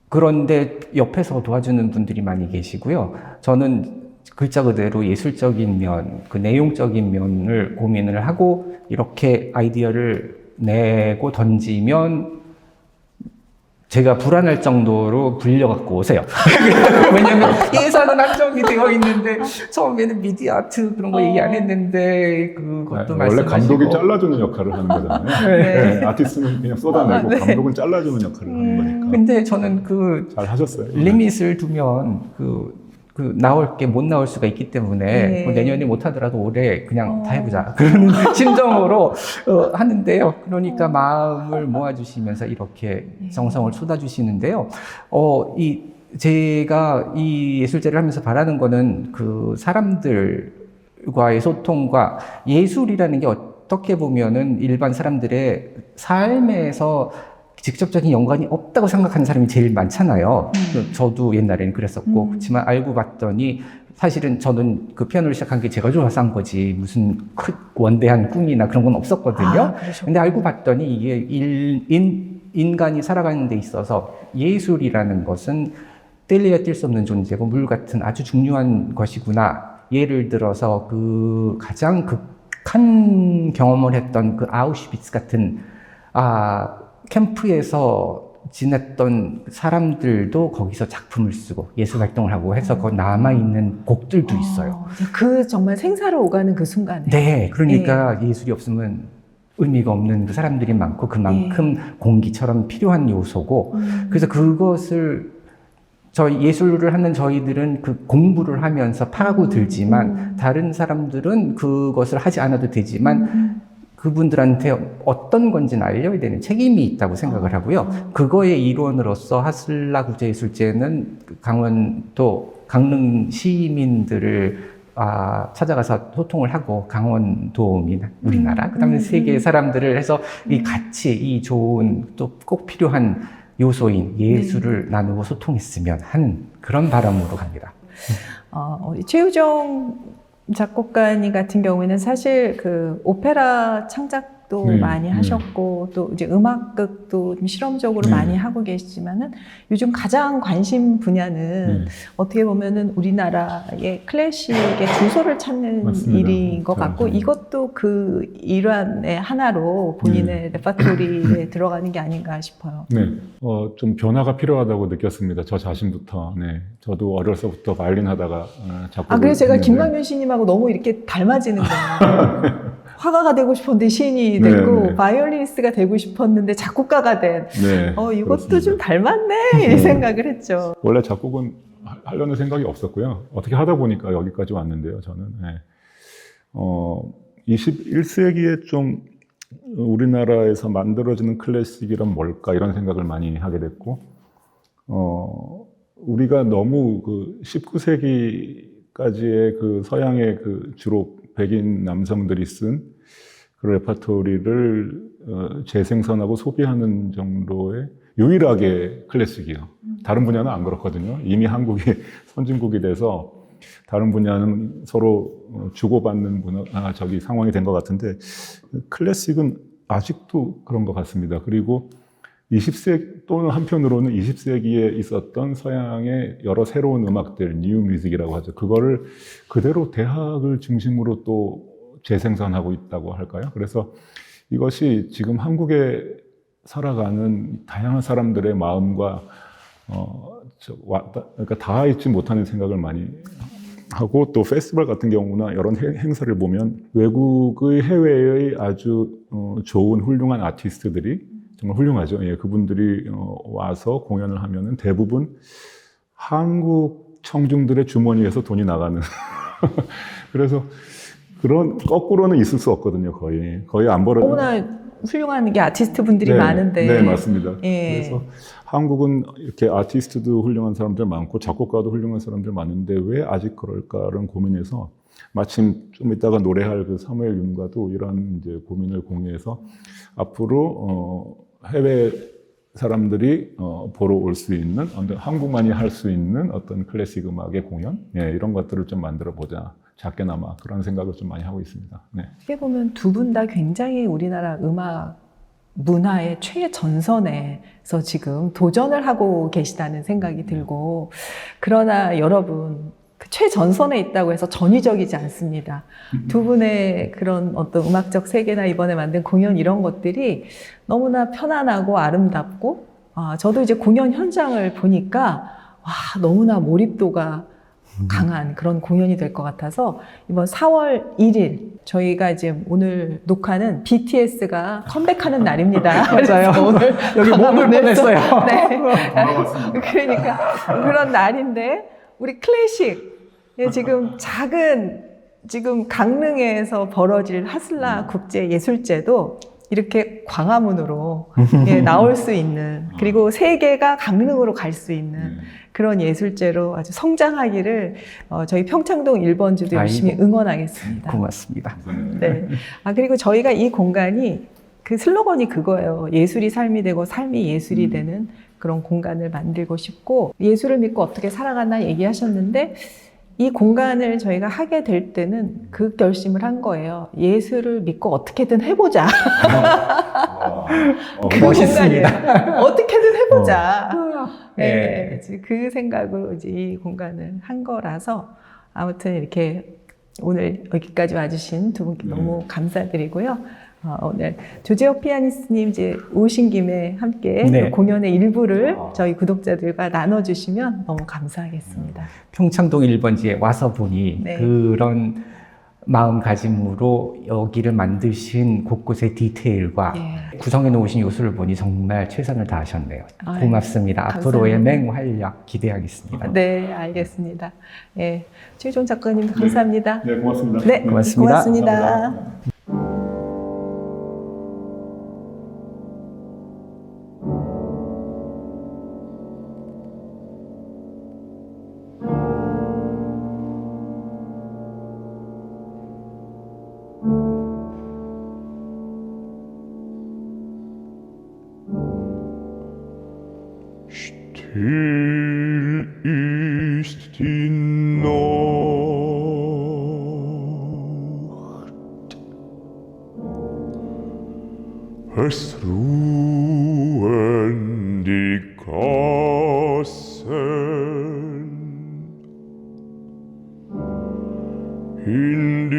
그런데 옆에서 도와주는 분들이 많이 계시고요. 저는 글자 그대로 예술적인 면, 그 내용적인 면을 고민을 하고 이렇게 아이디어를 내고 던지면 제가 불안할 정도로 불려갖고 오세요. 왜냐면 예산은 한정이 되어 있는데 처음에는 미디어 아트 그런 거 얘기 안 했는데 그것도 원래 말씀하시고 감독이 잘라주는 역할을 하는 거잖아요. 네. 네, 아티스트는 그냥 쏟아내고 네. 감독은 잘라주는 역할을 하는 거니까. 근데 저는 그 잘 하셨어요. 리밋을 두면 그 나올 게 못 나올 수가 있기 때문에 네. 뭐 내년에 못 하더라도 올해 그냥 다 해보자 그런 심정으로 하는데요. 그러니까 마음을 모아주시면서 이렇게 정성을 쏟아주시는데요. 제가 이 예술제를 하면서 바라는 거는 그 사람들과의 소통과 예술이라는 게 어떻게 보면은 일반 사람들의 삶에서 직접적인 연관이 없다고 생각하는 사람이 제일 많잖아요. 저도 옛날에는 그랬었고 그렇지만 알고 봤더니 사실은 저는 그 피아노를 시작한 게 제가 좋아서 한 거지 무슨 원대한 꿈이나 그런 건 없었거든요. 근데 알고 봤더니 이게 인간이 살아가는 데 있어서 예술이라는 것은 뗄래야 뗄 수 없는 존재고 물 같은 아주 중요한 것이구나. 예를 들어서 그 가장 극한 경험을 했던 그 아우슈비츠 같은 캠프에서 지냈던 사람들도 거기서 작품을 쓰고 예술 활동을 하고 해서 거기 남아있는 곡들도 있어요. 그 정말 생사를 오가는 그 순간에. 네, 그러니까 예술이 없으면 의미가 없는 그 사람들이 많고 그만큼 공기처럼 필요한 요소고 그래서 그것을 예술을 하는 저희들은 그 공부를 하면서 파고들지만 다른 사람들은 그것을 하지 않아도 되지만 그분들한테 어떤 건지는 알려야 되는 책임이 있다고 생각을 하고요. 그거의 일원으로서 하슬라국제예술제는 강원도 강릉 시민들을 찾아가서 소통을 하고 강원도 민 우리나라 그다음에 세계 사람들을 해서 이 같이 이 좋은 또 꼭 필요한 요소인 예술을 나누고 소통했으면 하는 그런 바람으로 갑니다. 우리 최유정 작곡가님 같은 경우에는 사실 그 오페라 창작도 많이 하셨고 또 이제 음악극도 좀 실험적으로 많이 하고 계시지만은 요즘 가장 관심 분야는 어떻게 보면은 우리나라의 클래식의 주소를 찾는 맞습니다. 일인 것 같고 이것도 그 일환의 하나로 본인의 레파토리에 들어가는 게 아닌가 싶어요. 네, 좀 변화가 필요하다고 느꼈습니다. 저 자신부터. 네, 저도 어려서부터 바이올린 하다가 작곡을 그래서 제가 했는데 김광균 시인님하고 너무 이렇게 닮아지는 거예요. 화가가 되고 싶었는데 시인이 됐고 네. 바이올리니스트가 되고 싶었는데 작곡가가 된 네, 이것도 그렇습니다. 좀 닮았네 이 생각을 했죠. 원래 작곡은 하려는 생각이 없었고요. 어떻게 하다 보니까 여기까지 왔는데요, 저는. 네. 21세기에 좀 우리나라에서 만들어지는 클래식이란 뭘까 이런 생각을 많이 하게 됐고, 우리가 너무 그 19세기까지의 그 서양의 그 주로 백인 남성들이 쓴 그 레파토리를 재생산하고 소비하는 정도의 유일하게 클래식이요. 다른 분야는 안 그렇거든요. 이미 한국이 선진국이 돼서 다른 분야는 서로 주고받는 상황이 된 것 같은데 클래식은 아직도 그런 것 같습니다. 그리고 20세기 또는 한편으로는 20세기에 있었던 서양의 여러 새로운 음악들, 뉴 뮤직이라고 하죠. 그거를 그대로 대학을 중심으로 또 재생산하고 있다고 할까요? 그래서 이것이 지금 한국에 살아가는 다양한 사람들의 마음과 그러니까 닿아 있지 못하는 생각을 많이 하고 또 페스티벌 같은 경우나 이런 행사를 보면 외국의 해외의 아주 좋은 훌륭한 아티스트들이 정말 훌륭하죠. 예, 그분들이 와서 공연을 하면은 대부분 한국 청중들의 주머니에서 돈이 나가는. 그래서 그런 거꾸로는 있을 수 없거든요. 거의 안 벌어. 너무나 훌륭한 게 아티스트 분들이 네, 많은데. 네, 맞습니다. 예. 그래서 한국은 이렇게 아티스트도 훌륭한 사람들 많고 작곡가도 훌륭한 사람들 많은데 왜 아직 그럴까라는 고민에서 마침 좀 이따가 노래할 그 사무엘 윤과도 이런 이제 고민을 공유해서 앞으로 해외 사람들이 보러 올 수 있는 한국만이 할 수 있는 어떤 클래식 음악의 공연 이런 것들을 좀 만들어 보자. 작게나마 그런 생각을 좀 많이 하고 있습니다. 네. 어떻게 보면 두 분 다 굉장히 우리나라 음악 문화의 최전선에서 지금 도전을 하고 계시다는 생각이 들고 그러나 여러분 그 최전선에 있다고 해서 전위적이지 않습니다. 두 분의 그런 어떤 음악적 세계나 이번에 만든 공연 이런 것들이 너무나 편안하고 아름답고 저도 이제 공연 현장을 보니까 너무나 몰입도가 강한 그런 공연이 될 것 같아서 이번 4월 1일 저희가 이제 오늘 녹화는 BTS가 컴백하는 날입니다. 맞아요. 오늘 여기 몸을 보냈어요. 네. 그러니까 그런 날인데 우리 클래식 지금 지금 강릉에서 벌어질 하슬라 국제 예술제도 이렇게 광화문으로 나올 수 있는 그리고 세계가 강릉으로 갈 수 있는 그런 예술제로 아주 성장하기를 저희 평창동 1번지도 열심히 응원하겠습니다. 고맙습니다. 네. 그리고 저희가 이 공간이 그 슬로건이 그거예요. 예술이 삶이 되고 삶이 예술이 되는 그런 공간을 만들고 싶고 예술을 믿고 어떻게 살아가나 얘기하셨는데 이 공간을 저희가 하게 될 때는 그 결심을 한 거예요. 예술을 믿고 어떻게든 해보자. 그 멋있습니다. 공간이에요. 어떻게든 해보자. 네. 네, 그 생각으로 이제 이 공간을 한 거라서 아무튼 이렇게 오늘 여기까지 와주신 두 분께 너무 감사드리고요. 오늘 조재혁 피아니스트님 이제 오신 김에 함께 네. 공연의 일부를 저희 구독자들과 나눠주시면 너무 감사하겠습니다. 평창동 1번지에 와서 보니 네. 그런 마음가짐으로 여기를 만드신 곳곳의 디테일과 예. 구성해 놓으신 요소를 보니 정말 최선을 다하셨네요. 아유, 고맙습니다. 감사합니다. 앞으로의 맹활약 기대하겠습니다. 네, 알겠습니다. 예, 최종 작가님 감사합니다. 네, 고맙습니다. 네, 고맙습니다. 고맙습니다. Still ist die Nacht, es ruhen die Gassen in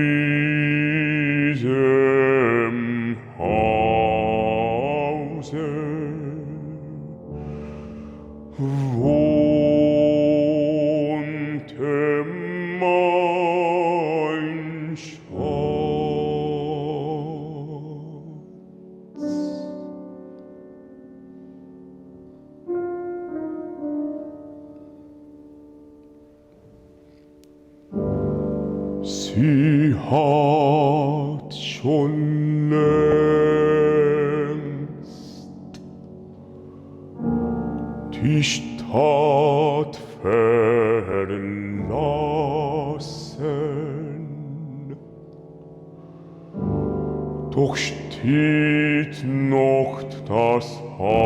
diesem Hause. Wohnte mein Schatz. Sie hat schon längst die Stadt verlassen, doch steht noch das Haus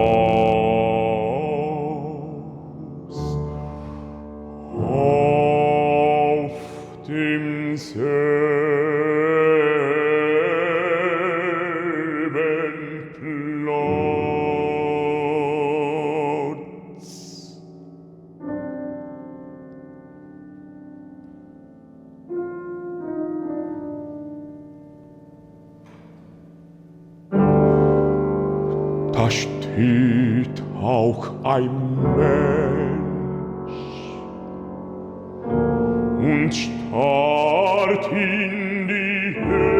auf demselben Platz. Da steht auch ein Mensch und starrt in die Höhe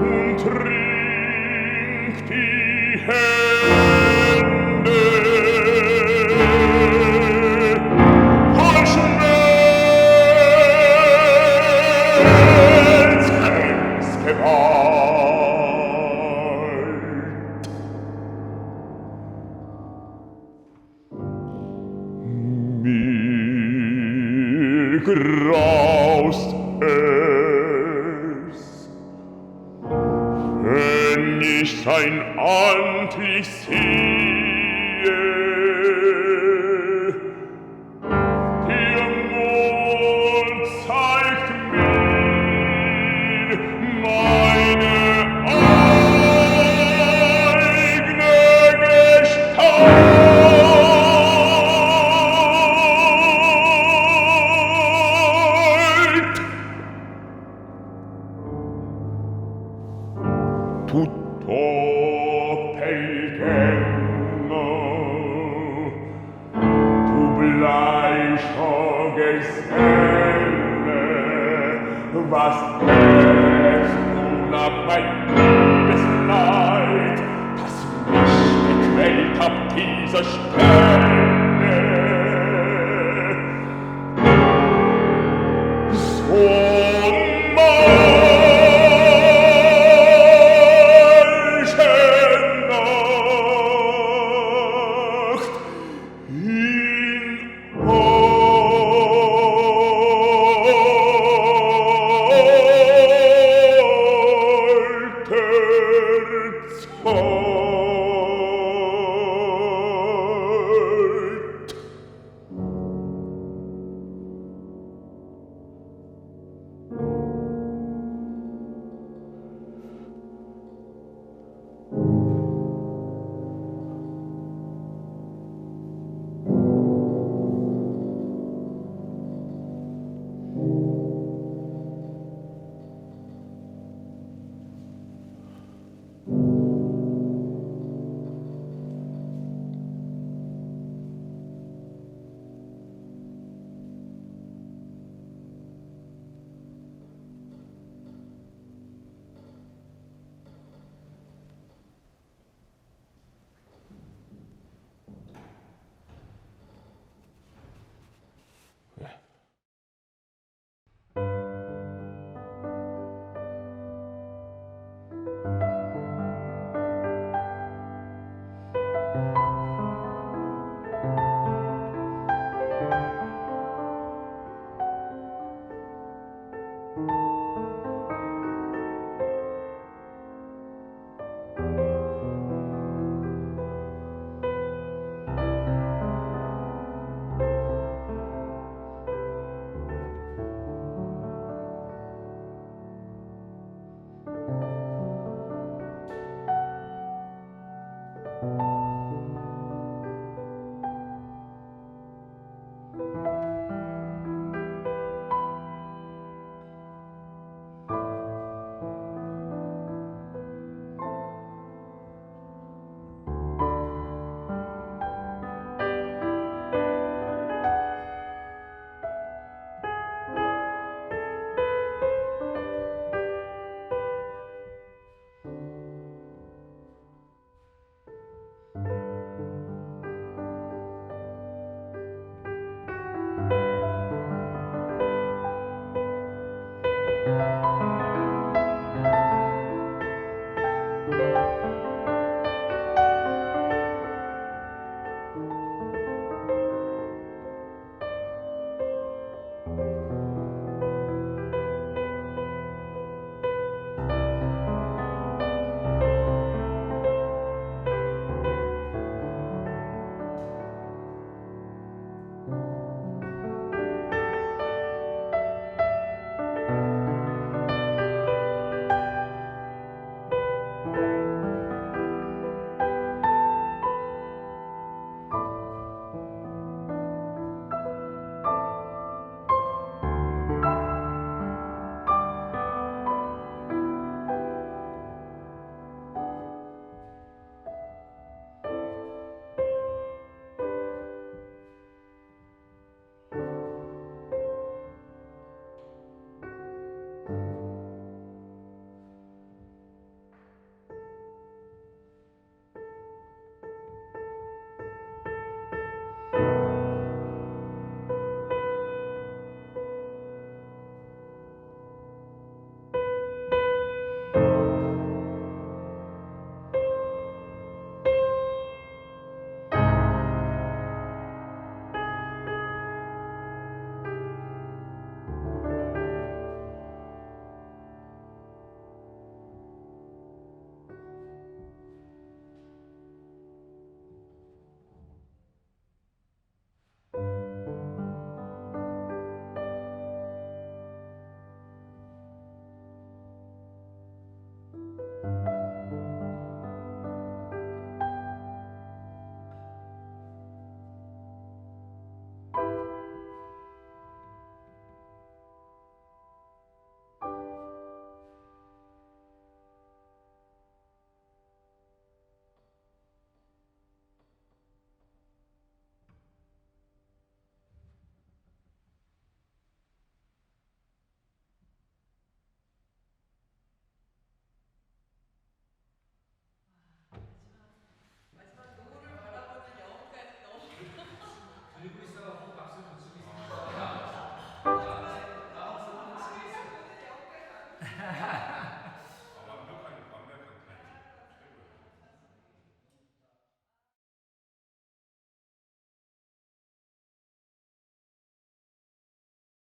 und ringt die Hände voll Schmerz, Gewalt. Mir graust es, wenn ich sein Antlitz sehe. Der Mond zeigt mir meine eigene Gestalt. Tutto Pellegrino, du bleicher Geselle, was lässt du nach mein Liebesleid, das mich gequält ab dieser Stelle? So manche Nacht in alter Zeit.